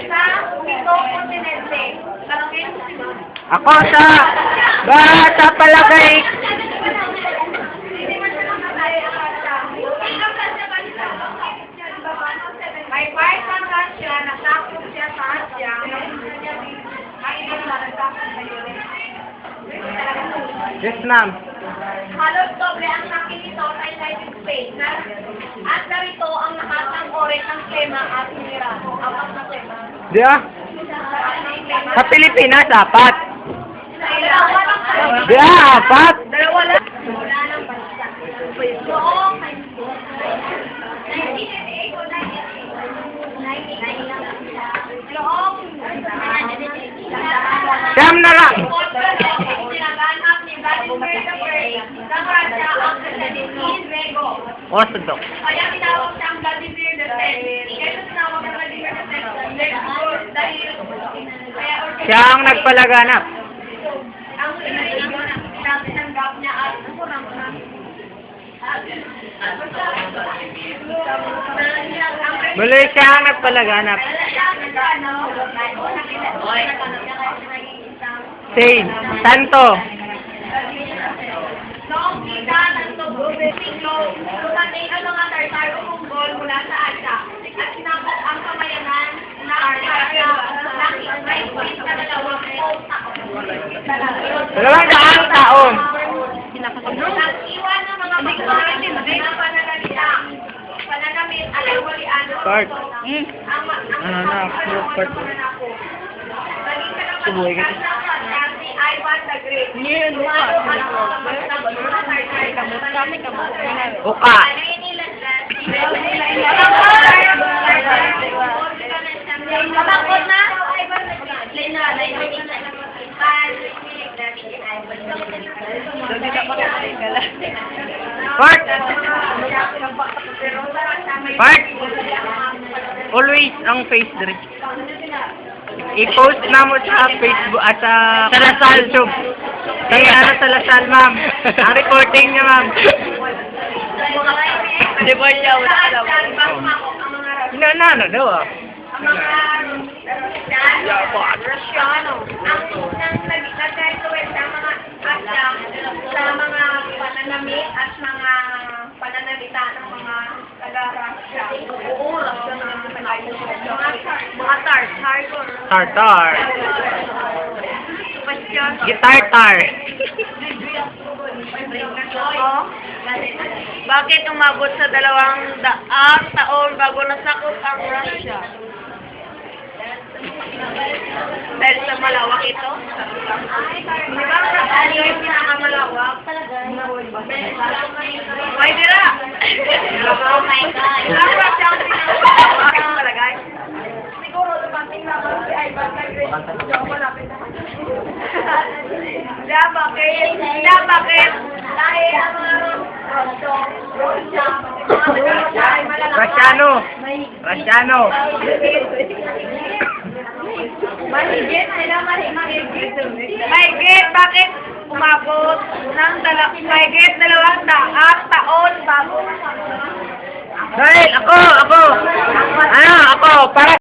sa pitong kontinente. Tanongin mo si Ma'am. Ako sa palagay. May part ng Russia, nasakop siya sa Asia. Ang ilan na nasakop sa Europe. Yes, ma'am. Halos doble ang laki nito sa United States. At narito ang nakatang oras ng klema at mineral. Apat na klema. Di ah? Sa Pilipinas, apat. Dalawa lang sa Di ah, apat. Dalawa lang. Wala nang bansa. Noong 1998. Siyam na lang. Sinaganap ni Vladimir the First ng Russia ang Kazakh Rego. Orthodox. Kaya tinawag siyang Vladimir the Tenth. Kaya tinawag ng Vladimir the Tenth dahil Siya ang nagpalaganap. ang tinanggap niya at Muli siya ang nagpalaganap. Saint, Santo. Noong kita ng siglo, dumating ang mga Tartar o Mongol mula sa Asia at sinakop ang pamayanan na Arabia ng may sa dalawang taon. Nag-iwan ng mga pagkain na pananamit at kawalian Part. ang Part. Subuhay ka. si Ivan the Great. Buka. Kapagod na? Part. Part. Always ang face dress. I-post na mo sa Facebook at sa Lasal YouTube. Kaya sa Lasal, ma'am. Ang recording niya, ma'am. Di ba niya? Ano daw ah? Rusyano. Ang unang nag-influence sa mga Asya sa mga pananamit at mga pananalita ng mga taga-Russia. Oo, mga Tartar. Gitartar. Bakit umabot sa 200 taon bago nasakop ang Russia? Dahil sa malawak ito? Di ba ang Russia yung pinakamalawak? May dira! Oh my God! Ang Russia ang pinakamalawak ang palagay? Siguro dumating na ba si Ivan the Great? Malapit na. Bakit? Dahil ang mga Rusyano. Mahigit, bakit umabot ng mahigit 200 taon bago? Dahil ako. Para